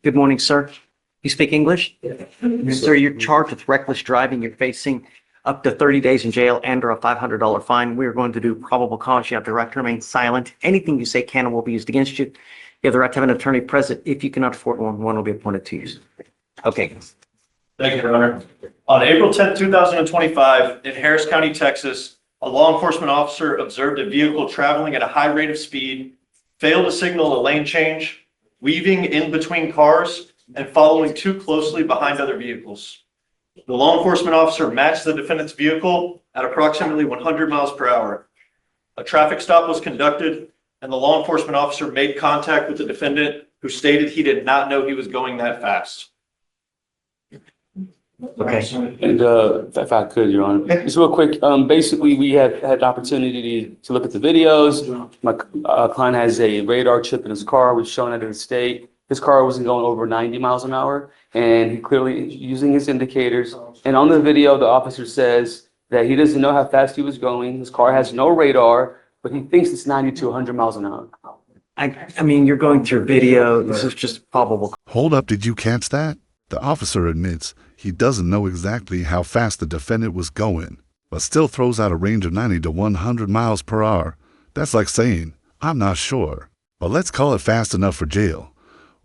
Good morning, sir. You speak English? Sir, you're charged with reckless driving. You're facing up to 30 days in jail and or a $500 fine. We are going to do probable cause. You have the right to remain silent. Anything you say can and will be used against you. You have the right to have an attorney present. If you cannot afford one, one will be appointed to you. Okay. Thank you, Your Honor. On April 10th, 2025, in Harris County, Texas, a law enforcement officer observed a vehicle traveling at a high rate of speed, failed to signal a lane change, weaving in between cars, and following too closely behind other vehicles. The law enforcement officer matched the defendant's vehicle at approximately 100 miles per hour. A traffic stop was conducted, and the law enforcement officer made contact with the defendant, who stated he did not know he was going that fast. Okay. And if I could, Your Honor, just real quick, basically we had the opportunity to look at the videos. My client has a radar chip in his car. We've shown it in the state. His car wasn't going over 90 miles an hour, and he clearly using his indicators. And on the video, the officer says that he doesn't know how fast he was going. His car has no radar, but he thinks it's 90 to 100 miles an hour. I mean, you're going through video. This is just probable. Hold up, did you catch that? The officer admits he doesn't know exactly how fast the defendant was going, but still throws out a range of 90 to 100 miles per hour. That's like saying, I'm not sure, but let's call it fast enough for jail.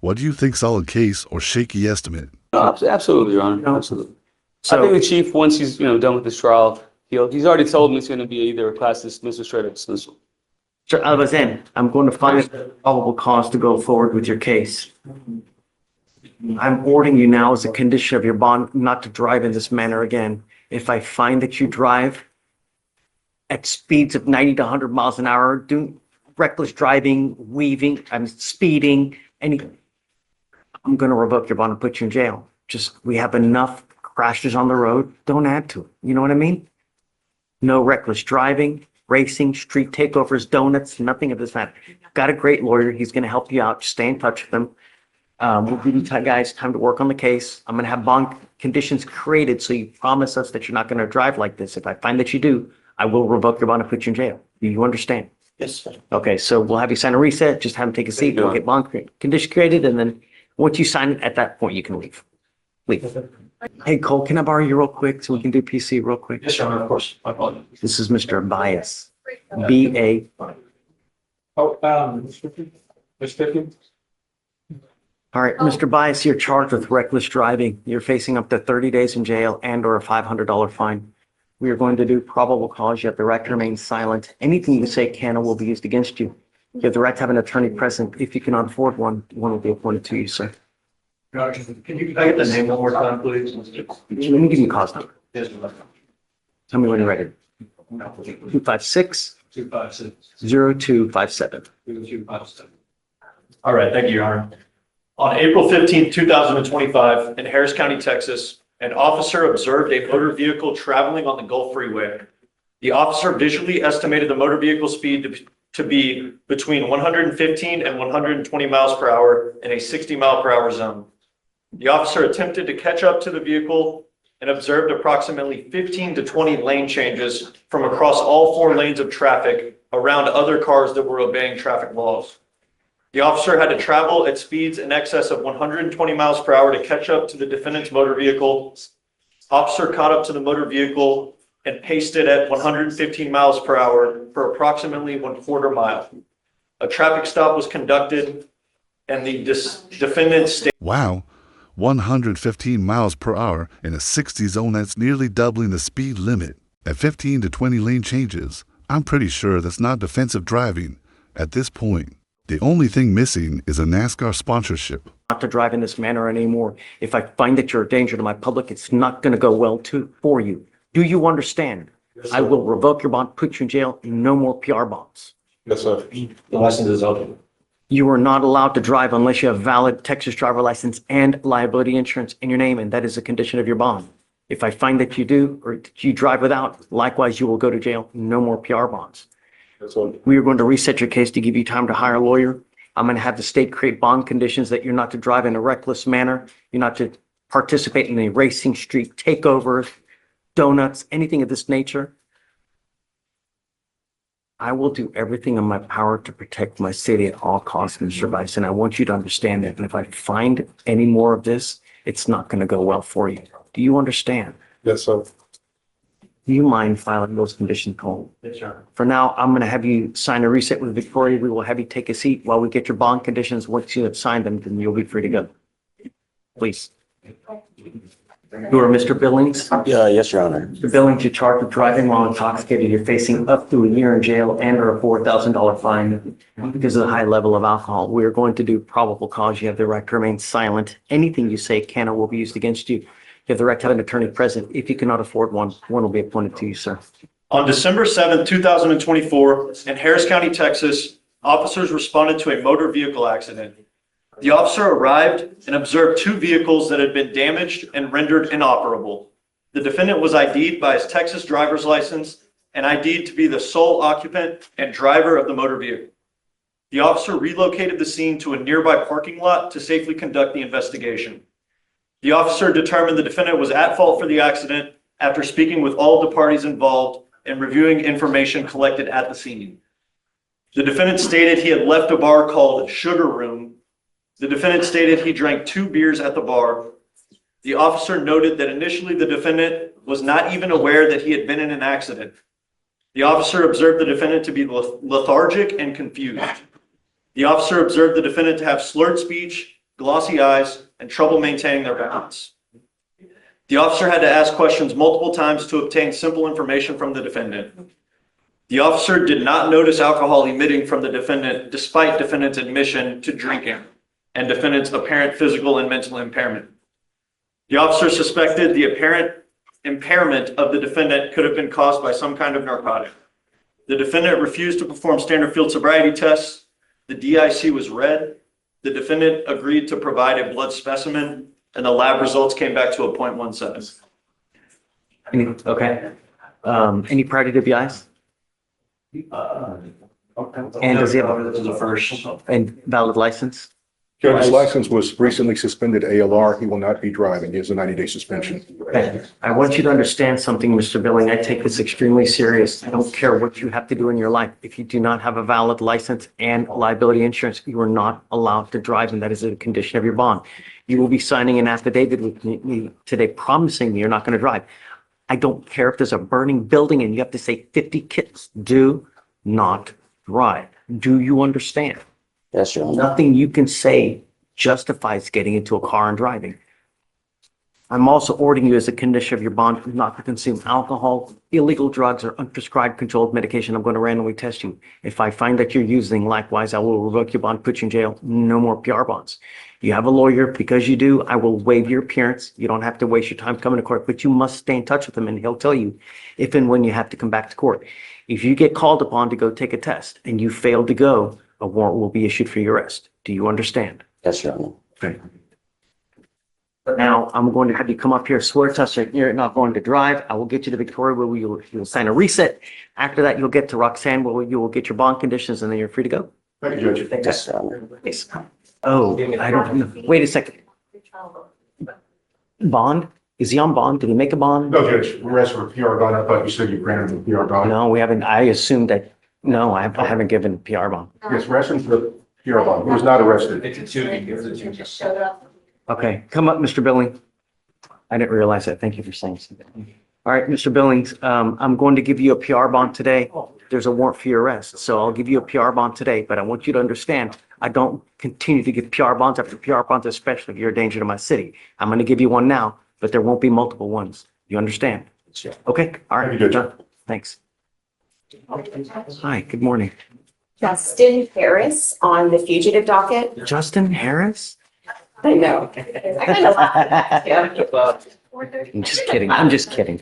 What do you think, solid case or shaky estimate? Absolutely, Your Honor. Absolutely. So, I think the chief, once he's done with this trial, he's already told me it's going to be either a class dismissal or straight up dismissal. Sir Alvazan, I'm going to find probable cause to go forward with your case. I'm ordering you now as a condition of your bond not to drive in this manner again. If I find that you drive at speeds of 90 to 100 miles an hour, doing reckless driving, weaving, I'm speeding, I'm going to revoke your bond and put you in jail. Just, we have enough crashes on the road. Don't add to it. You know what I mean? No reckless driving, racing, street takeovers, donuts, nothing of this matter. Got a great lawyer. He's going to help you out. Just stay in touch with him. We'll give you guys time to work on the case. I'm going to have bond conditions created so you promise us that you're not going to drive like this. If I find that you do, I will revoke your bond and put you in jail. Do you understand? Yes, sir. Okay, so we'll have you sign a reset. Just have him take a seat. We'll get bond condition created, and then once you sign it, at that point, you can leave. Leave. Hey, Cole, can I borrow you real quick so we can do PC real quick? Yes, Your Honor, of course. My apologies. This is Mr. Bias. B-A. Oh, Mr. All right, Mr. Bias, you're charged with reckless driving. You're facing up to 30 days in jail and or a $500 fine. We are going to do probable cause. You have the right to remain silent. Anything you say can or will be used against you. You have the right to have an attorney present. If you cannot afford one, one will be appointed to you, sir. Can you get the name one more time, please? Let me give you a cause number. Yes, Your Tell me when you're ready. 256 256. 0257. 2257. All right, thank you, Your Honor. On April 15th, 2025, in Harris County, Texas, an officer observed a motor vehicle traveling on the Gulf Freeway. The officer visually estimated the motor vehicle speed to be between 115 and 120 miles per hour in a 60 mile per hour zone. The officer attempted to catch up to the vehicle and observed approximately 15 to 20 lane changes from across all 4 lanes of traffic around other cars that were obeying traffic laws. The officer had to travel at speeds in excess of 120 miles per hour to catch up to the defendant's motor vehicle. Officer caught up to the motor vehicle and paced it at 115 miles per hour for approximately 1/4 mile. A traffic stop was conducted and the defendant stayed. Wow, 115 miles per hour in a 60 zone, that's nearly doubling the speed limit. At 15 to 20 lane changes, I'm pretty sure that's not defensive driving at this point. The only thing missing is a NASCAR sponsorship. Not to drive in this manner anymore. If I find that you're a danger to my public, it's not going to go well for you. Do you understand? Yes, I will revoke your bond, put you in jail, no more PR bonds. Yes, sir. The license is open. You are not allowed to drive unless you have valid Texas driver license and liability insurance in your name, and that is a condition of your bond. If I find that you do, or that you drive without, likewise, you will go to jail, no more PR bonds. We are going to reset your case to give you time to hire a lawyer. I'm going to have the state create bond conditions that you're not to drive in a reckless manner. You're not to participate in a racing, street takeovers, donuts, anything of this nature. I will do everything in my power to protect my city at all costs, Mr. Bison. I want you to understand that. And if I find any more of this, it's not going to go well for you. Do you understand? Yes, sir. Do you mind filing those conditions, Cole? Yes, sir. For now, I'm going to have you sign a reset with Victoria. We will have you take a seat while we get your bond conditions. Once you have signed them, then you'll be free to go. Please. You are Mr. Billings? Yes, Your Honor. Mr. Billings, you're charged with driving while intoxicated. You're facing up to a year in jail and or a $4,000 fine because of the high level of alcohol. We are going to do probable cause. You have the right to remain silent. Anything you say can or will be used against you. You have the right to have an attorney present. If you cannot afford one, one will be appointed to you, sir. On December 7th, 2024, in Harris County, Texas, officers responded to a motor vehicle accident. The officer arrived and observed two vehicles that had been damaged and rendered inoperable. The defendant was ID'd by his Texas driver's license and ID'd to be the sole occupant and driver of the motor vehicle. The officer relocated the scene to a nearby parking lot to safely conduct the investigation. The officer determined the defendant was at fault for the accident after speaking with all of the parties involved and reviewing information collected at the scene. The defendant stated he had left a bar called Sugar Room. The defendant stated he drank 2 beers at the bar. The officer noted that initially the defendant was not even aware that he had been in an accident. The officer observed the defendant to be lethargic and confused. The officer observed the defendant to have slurred speech, glossy eyes, and trouble maintaining their balance. The officer had to ask questions multiple times to obtain simple information from the defendant. The officer did not notice alcohol emitting from the defendant despite defendant's admission to drinking and defendant's apparent physical and mental impairment. The officer suspected the apparent impairment of the defendant could have been caused by some kind of narcotic. The defendant refused to perform standard field sobriety tests. The DIC was read. The defendant agreed to provide a blood specimen, and the lab results came back to a 0.17. Okay. Any prior to DWIs? And does he have This is a first. and valid license? Judge, his license was recently suspended ALR. He will not be driving. He has a 90-day suspension. Okay. I want you to understand something, Mr. Billing. I take this extremely serious. I don't care what you have to do in your life. If you do not have a valid license and liability insurance, you are not allowed to drive, and that is a condition of your bond. You will be signing an affidavit with me today promising you're not going to drive. I don't care if there's a burning building and you have to say 50 kids. Do not drive. Do you understand? Yes, Your Honor. Nothing you can say justifies getting into a car and driving. I'm also ordering you as a condition of your bond not to consume alcohol, illegal drugs, or unprescribed controlled medication. I'm going to randomly test you. If I find that you're using, likewise, I will revoke your bond, put you in jail. No more PR bonds. You have a lawyer. Because you do, I will waive your appearance. You don't have to waste your time coming to court, but you must stay in touch with him and he'll tell you if and when you have to come back to court. If you get called upon to go take a test and you fail to go, a warrant will be issued for your arrest. Do you understand? Yes, Your Honor. Okay. But now I'm going to have you come up here, swear to us that you're not going to drive. I will get you to Victoria where you'll sign a reset. After that, you'll get to Roxanne where you will get your bond conditions and then you're free to go. Thank you, Judge. Yes, Your Honor. Please. Oh, I don't know. Wait a second. Bond? Is he on bond? Did he make a bond? No, Judge, we're asking for a PR bond. I thought you said you granted him a PR bond. No, we haven't. I assumed that, no, I haven't given PR bond. Yes, we're asking for a PR bond. He was not arrested. Okay, come up, Mr. Billing. I didn't realize that. Thank you for saying something. All right, Mr. Billings, I'm going to give you a PR bond today. There's a warrant for your arrest, so I'll give you a PR bond today, but I want you to understand, I don't continue to give PR bonds after PR bonds, especially if you're a danger to my city. I'm going to give you one now, but there won't be multiple ones. You understand? Sure. Okay, all right. Thank you, Judge. Thanks. Hi, good morning. Justin Harris on the fugitive docket. Justin Harris? I know. I kind of laughed at that, I'm just kidding. I'm just kidding.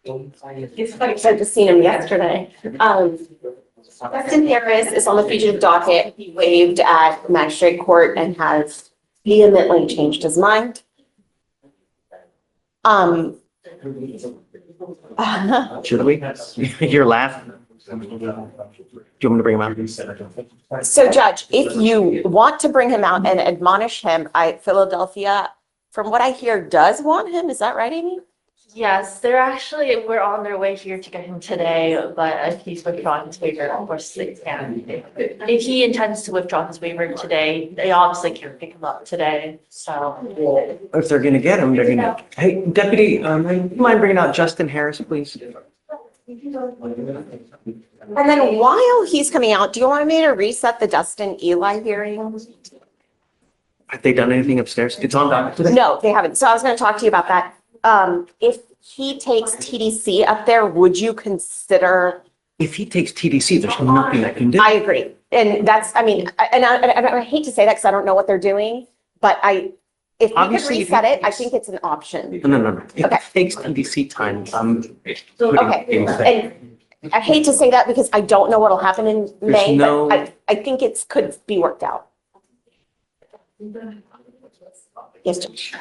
It's funny, 'cause I just seen him yesterday. Justin Harris is on the fugitive docket. He waived at magistrate court and has vehemently changed his mind. Should we? Your laugh? Do you want me to bring him out? So Judge, if you want to bring him out and admonish him, Philadelphia, from what I hear, does want him. Is that right, Amy? Yes, we're on their way here to get him today, but if he's withdrawn his waiver, of course they can. If he intends to withdraw his waiver today, they obviously can't pick him up today, so. If they're gonna get him, they're gonna, hey, Deputy, you mind bringing out Justin Harris, please? And then while he's coming out, do you want me to reset the Dustin Eli hearing? Have they done anything upstairs? It's on docket today? No, they haven't. So I was gonna talk to you about that. If he takes TDC up there, would you consider? If he takes TDC, there's nothing I can do. I agree. And that's, I mean, and I hate to say that because I don't know what they're doing, but if we could Obviously, if he reset it, I takes- think it's an option. No. If Okay. it takes TDC time, I'm putting Okay, in effect. and I hate to say that because I don't know what'll happen in May, no- but I think could be worked out. Yes, Judge.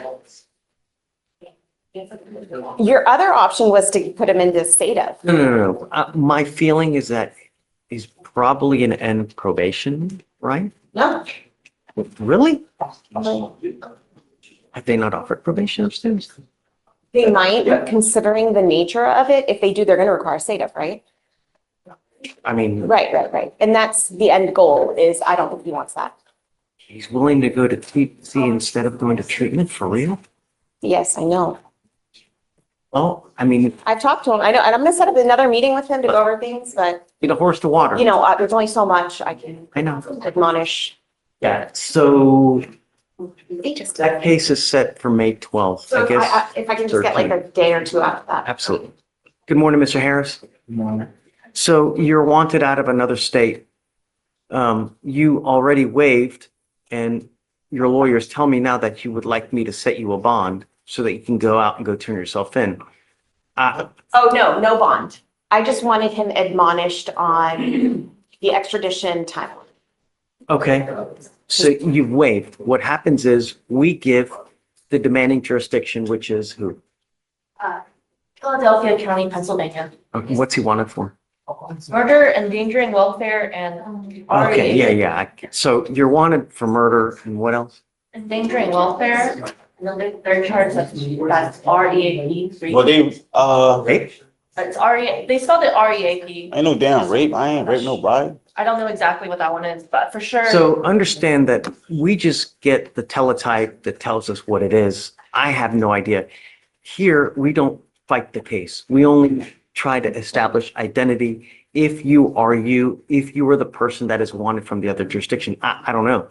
Your other option was to put him into sedative. No. My feeling is that he's probably gonna end probation, right? No. Really? Have they not offered probation upstairs? They might, but considering the nature of it, if they do, they're gonna require sedative, right? I mean, Right. And that's the end goal is I don't think he wants that. he's willing to go to TDC instead of going to treatment, for real? Yes, I know. Well, I mean, I've talked to him. I know, and I'm gonna set up another meeting with him to go over things, but get a horse to water. you know, there's only so much I can I know. admonish. Yeah, so They just. that case is set for May 12th, So I guess. if I can just get like a day or two after that. Absolutely. Good morning, Mr. Harris. So you're wanted out of another state. You already waived, and your lawyers tell me now that you would like me to set you a bond so that you can go out and go turn yourself in. Oh, no bond. I just wanted him admonished on the extradition timeline. Okay, so you've waived. What happens is we give the demanding jurisdiction, which is who? Philadelphia County, Pennsylvania. Okay, what's he wanted for? Murder, endangering welfare, and Okay, yeah. So you're wanted for murder and what else? endangering welfare. And then they're charged that's REAP. Well, they, Rape? It's they spelled it REAP. ain't no damn rape. I ain't rape nobody. I don't know exactly what that one is, but for sure. So understand that we just get the teletype that tells us what it is. I have no idea. Here, we don't fight the case. We only try to establish identity. If you are the person that is wanted from the other jurisdiction, I don't know.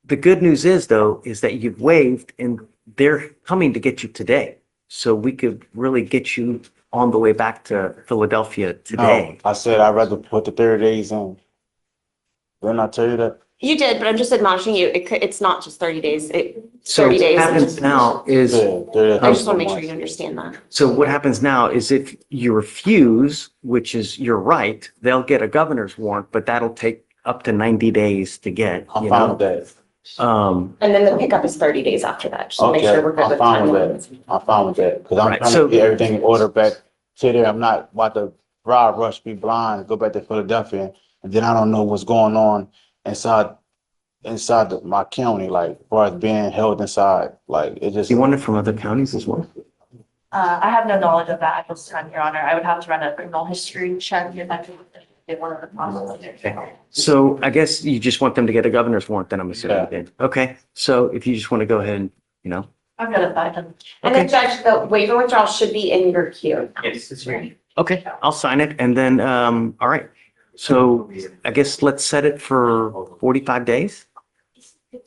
The good news is though, is that you've waived and they're coming to get you today. So we could really get you on the way back to Philadelphia today. No, I said I'd rather put the 30 days in. Didn't I tell you that? You did, but I'm just admonishing you. It's not just 30 days. So 30 what days. happens now is, Yeah, 30 I just want to make sure months. you understand that. so what happens now is if you refuse, which is your right, they'll get a governor's warrant, but that'll take up to 90 days to get, I'm you fine know? with that. And then the pickup is 30 days after that, just to make Okay, sure we're good I'm with fine with timelines. that. I'm fine with that. Cause I'm Right, trying so- to get everything in order back to there. I'm not about to ride rush, be blind, go back to Philadelphia. And then I don't know what's going on inside my county, like as far as being held inside, like it just. You want it from other counties as well? I have no knowledge of that at this time, Your Honor. I would have to run a criminal history check if I could get one of the processes. So I guess you just want them to get a governor's warrant, then I'm assuming. Yeah. Then. Okay, so if you just want to go ahead and, you know. I'm gonna find them. And then Judge, the waiver withdrawal should be in your queue. Yes, it's right. Okay, I'll sign it and then, all right. So I guess let's set it for 45 days.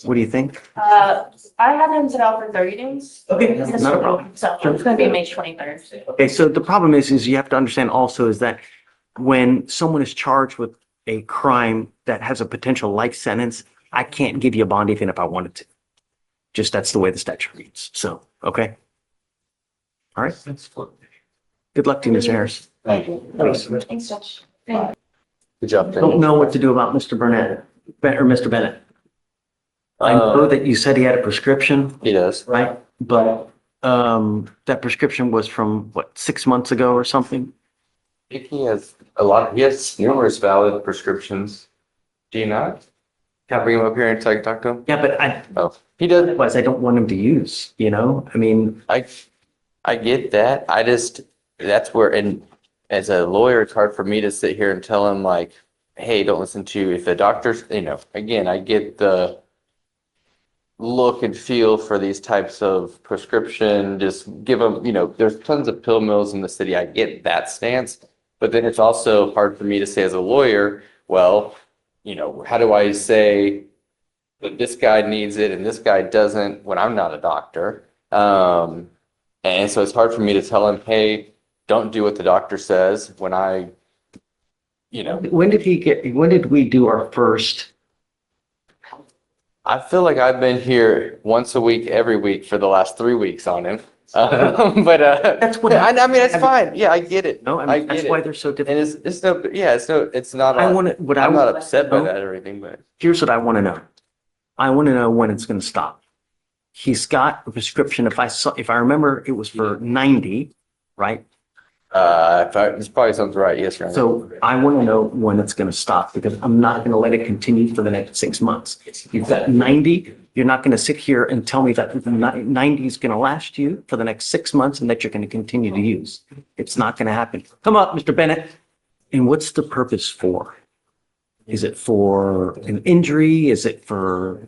What do you think? I had him set out for 30 days. Okay, not a problem. So it's gonna be May 23rd. Okay, so the problem is you have to understand also is that when someone is charged with a crime that has a potential life sentence, I can't give you a bond even if I wanted to. Just that's the way the statute reads. So, okay. All right. Good luck to you, Mr. Harris. Thank you. Thanks, Judge. Good job, Don't Penny. know what to do about Mr. Burnett, or Mr. Bennett. I know that you said he had a prescription, He does. right? But that prescription was from what, 6 months ago or something? I think he has he has numerous valid prescriptions. Do you not? Can I bring him up here and talk to him? Yeah, but Oh, he does. otherwise I don't want him to use, you know? I mean, I get that. That's where, and as a lawyer, it's hard for me to sit here and tell him like, hey, don't listen to, if the doctor's, again, I get the look and feel for these types of prescription, just give them, there's tons of pill mills in the city. I get that stance, but then it's also hard for me to say as a lawyer, well, how do I say that this guy needs it and this guy doesn't when I'm not a doctor? And so it's hard for me to tell him, hey, don't do what the doctor says when When did we do our first? I feel like I've been here once a week, every week for the last 3 weeks on him. That's what I mean, it's fine. Yeah, I get it. No, I I mean, get that's it. why they're so And difficult. it's not, I want to, what I I'm not want, upset by know- that or anything, but here's what I want to know. I want to know when it's going to stop. He's got a prescription. If I remember, it was for 90, right? this probably sounds right. Yes, Your Honor. So I want to know when it's going to stop because I'm not going to let it continue for the next 6 months. You've got 90. You're not going to sit here and tell me that 90 is going to last you for the next 6 months and that you're going to continue to use. It's not going to happen. Come up, Mr. Bennett. And what's the purpose for? Is it for an injury? Is it for?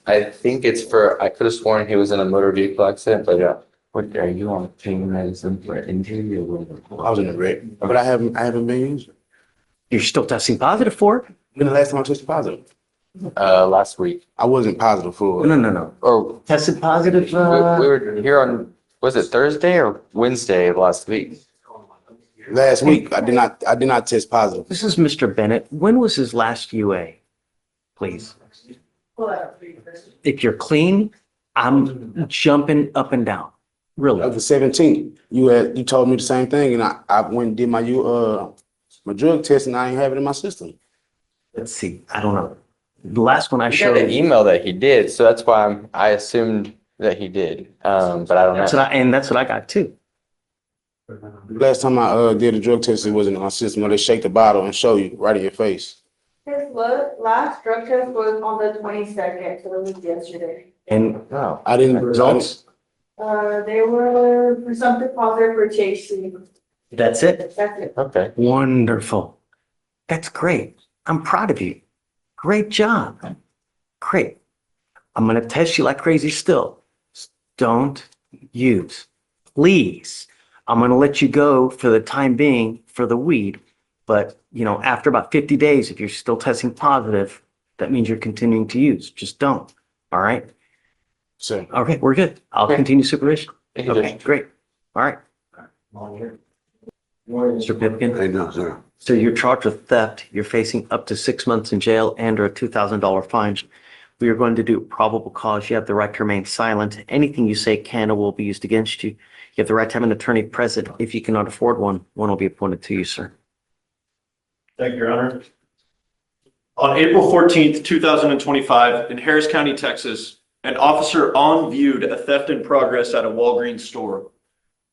I think it's for, I could have sworn he was in a motor vehicle accident, but what, are you on pain medicine for injury or what? I was in a wreck, but I haven't been using. You're still testing positive for it? When the last time I tested positive? Last week. I wasn't positive for it. No. Or Tested positive? we were here on, was it Thursday or Wednesday of last week? Last week, I did not test positive. This is Mr. Bennett. When was his last UA? Please. If you're clean, I'm jumping up and down. Of Really? the 17th, you told me the same thing, and I went and did my drug test, and I ain't have it in my system. Let's see. I don't know. The last one I I got showed. an email that he did, so that's why I assumed that he did. But I don't know. That's what I got too. Last time I did a drug test, it wasn't in my system. Where they shake the bottle and show you right in your face. His last drug test was on the 22nd, so it was yesterday. And No. I didn't. results? They were presumptive positive for THC. That's it? That's it. Okay. Wonderful. That's great. I'm proud of you. Great job. Great. I'm going to test you like crazy still. Don't use. Please. I'm going to let you go for the time being for the weed. But, after about 50 days, if you're still testing positive, that means you're continuing to use. Just don't. All right. Sir. Okay, we're good. I'll Okay. continue supervision. Thank you, Okay, Judge. great. All right. Mr. Pipkin. Hey, no, sir. So you're charged with theft. You're facing up to 6 months in jail and or a $2,000 fine. We are going to do probable cause. You have the right to remain silent. Anything you say can or will be used against you. You have the right to have an attorney present. If you cannot afford one will be appointed to you, sir. Thank you, Your Honor. On April 14th, 2025, in Harris County, Texas, an officer viewed a theft in progress at a Walgreens store.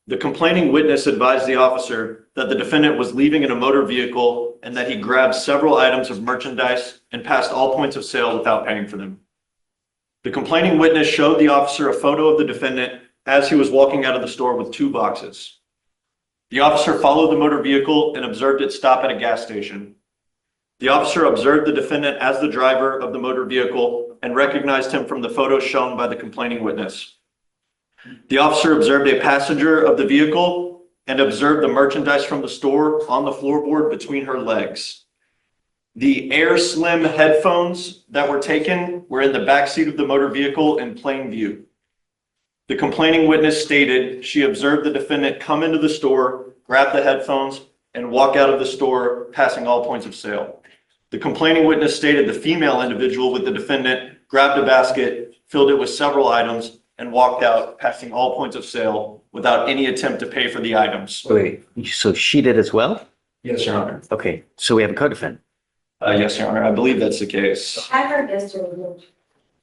The complaining witness advised the officer that the defendant was leaving in a motor vehicle and that he grabbed several items of merchandise and passed all points of sale without paying for them. The complaining witness showed the officer a photo of the defendant as he was walking out of the store with 2 boxes. The officer followed the motor vehicle and observed it stop at a gas station. The officer observed the defendant as the driver of the motor vehicle and recognized him from the photos shown by the complaining witness. The officer observed a passenger of the vehicle and observed the merchandise from the store on the floorboard between her legs. The Air Slim headphones that were taken were in the backseat of the motor vehicle in plain view. The complaining witness stated she observed the defendant come into the store, grab the headphones, and walk out of the store, passing all points of sale. The complaining witness stated the female individual with the defendant grabbed a basket, filled it with several items, and walked out, passing all points of sale without any attempt to pay for the items. Wait, so she did as well? Yes, Your Honor. Okay, so we have a co-defendant. Yes, Your Honor. I believe that's the case. I heard yesterday,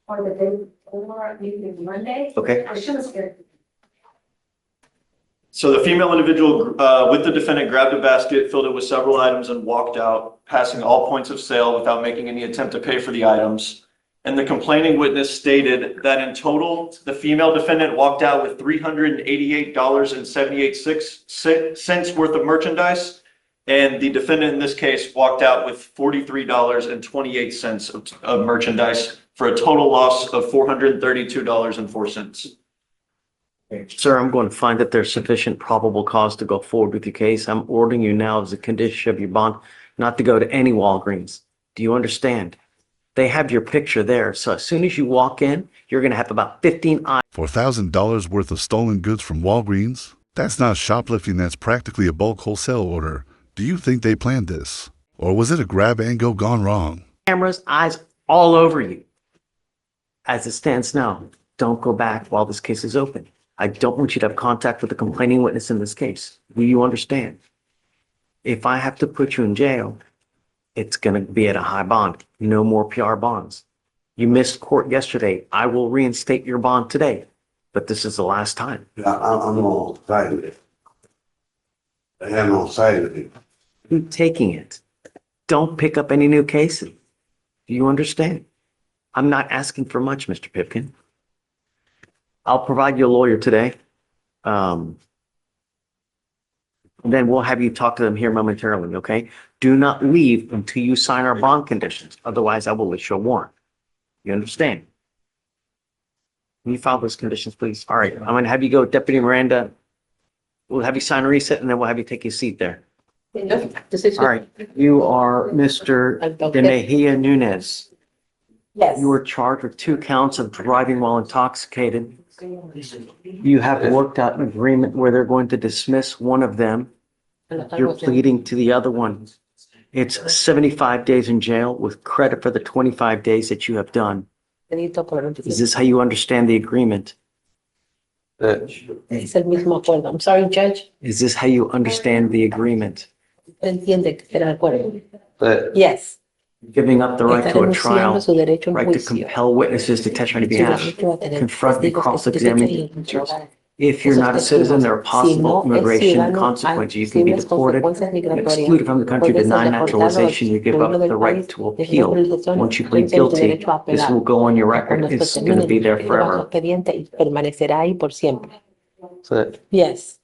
or the day before, maybe Monday. Okay. She was good. So the female individual with the defendant grabbed a basket, filled it with several items, and walked out, passing all points of sale without making any attempt to pay for the items. And the complaining witness stated that in total, the female defendant walked out with $388.78 worth of merchandise. And the defendant in this case walked out with $43.28 of merchandise for a total loss of $432.04. Sir, I'm going to find that there's sufficient probable cause to go forward with your case. I'm ordering you now as a condition of your bond not to go to any Walgreens. Do you understand? They have your picture there. So as soon as you walk in, you're going to have about 15 eyes. $4,000 worth of stolen goods from Walgreens? That's not shoplifting, that's practically a bulk wholesale order. Do you think they planned this? Or was it a grab and go gone wrong? Cameras, eyes all over you. As it stands now, don't go back while this case is open. I don't want you to have contact with the complaining witness in this case. Do you understand? If I have to put you in jail, it's going to be at a high bond. No more PR bonds. You missed court yesterday. I will reinstate your bond today, but this is the last time. I'm on side with it. I am on side with it. Keep taking it. Don't pick up any new cases. Do you understand? I'm not asking for much, Mr. Pipkin. I'll provide you a lawyer today. Then we'll have you talk to them here momentarily, okay? Do not leave until you sign our bond conditions. Otherwise, I will issue a warrant. You understand? Can you file those conditions, please? All right, I'm going to have you go, Deputy Miranda. We'll have you sign a reset, and then we'll have you take your seat there. All right, you are Mr. De Mejia Nunez. Yes. You were charged with 2 counts of driving while intoxicated. You have worked out an agreement where they're going to dismiss one of them. You're pleading to the other one. It's 75 days in jail with credit for the 25 days that you have done. Is this how you understand the agreement? Es el mismo acuerdo. I'm sorry, Judge. Is this how you understand the agreement? Entiende que era el acuerdo. Yes. Giving up the right Está to a trial, renunciando su derecho a un right to juicio. compel witnesses to testify on your Su behalf, derecho a tener confront and testigos que cross-examine. se interrogar. If you're not a citizen, there are Si possible no es immigration ciudadano, hay consequences. You can be posibles deported, consecuencias migratorias. excluded from the country, Puede ser denied deportado, naturalization. You give excluido up del the right país, to desde la appeal. jurisdicción, Once you plead vence el guilty, derecho a this apelar. will go on your record. Cuando It's esto going to be there termine, queda bajo forever. expediente y permanecerá ahí por siempre. So Yes.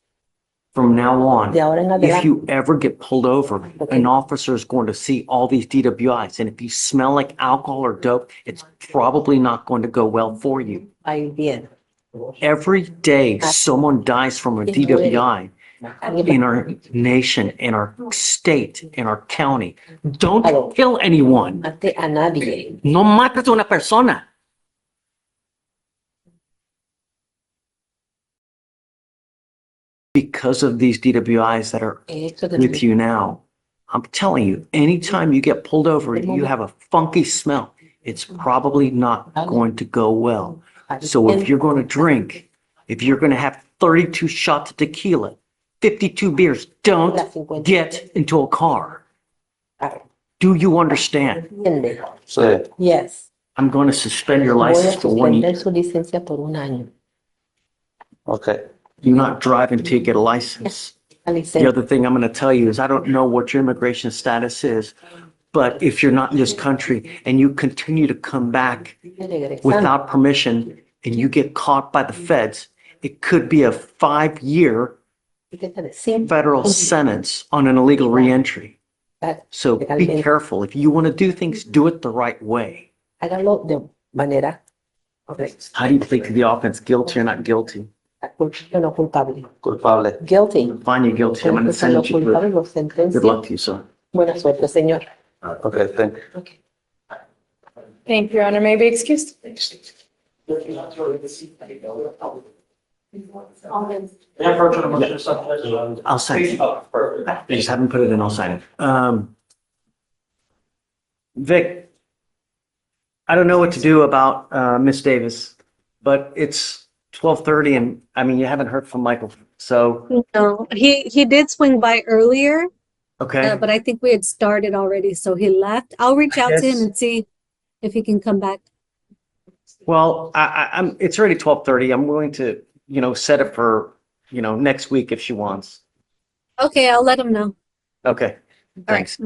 From now on, De ahora en if adelante. you ever get pulled over, an officer is going to see all these DWIs. And if you smell like alcohol or dope, it's probably not going to go well for you. Ahí bien. Every day, someone dies from a DWI in our nation, in our state, in our county. Don't kill anyone. Mate a nadie. No mates a una persona. Because of these DWIs that are Esto de- with you now, I'm telling you, anytime you get pulled over, you have a funky smell. It's probably not going to go well. So if you're going to drink, if you're going to have 32 shots of tequila, 52 beers, don't get into a car. Do you understand? Entiende. So Yes. I'm going to suspend your Voy a license for 1 year. suspender su licencia por un año. okay. Do not drive until you get a license. La The licencia. other thing I'm going to tell you is I don't know what your immigration status is, but if you're not in this country and you continue to come back Regresando. without permission and you get caught by the feds, it could be a 5-year federal sentence on an illegal reentry. So be careful. If you want to do things, do it the right way. Hágalo de manera correcta. How do you plead to the offense? Guilty or not guilty? Culpable o no culpable. Culpable. Guilty. Find you guilty. I'm going to Entonces, lo sentence you. culpable lo Good sentencia. luck to you, sir. Buena suerte, señor. Okay, thank you. Okay. Thank you, Your Honor. May I be excused? I'll sign it. I just haven't put it in. I'll sign it. Vic, I don't know what to do about Miss Davis, but it's 12:30 and I mean, you haven't heard from Michael. So, No, he did swing by earlier, okay. but I think we had started already, so he left. I'll reach out to him guess- and see if he can come back. Well, I'm, it's already 12:30. I'm willing to, set it for, next week if she wants. Okay, I'll let him know. Okay, All right, thanks.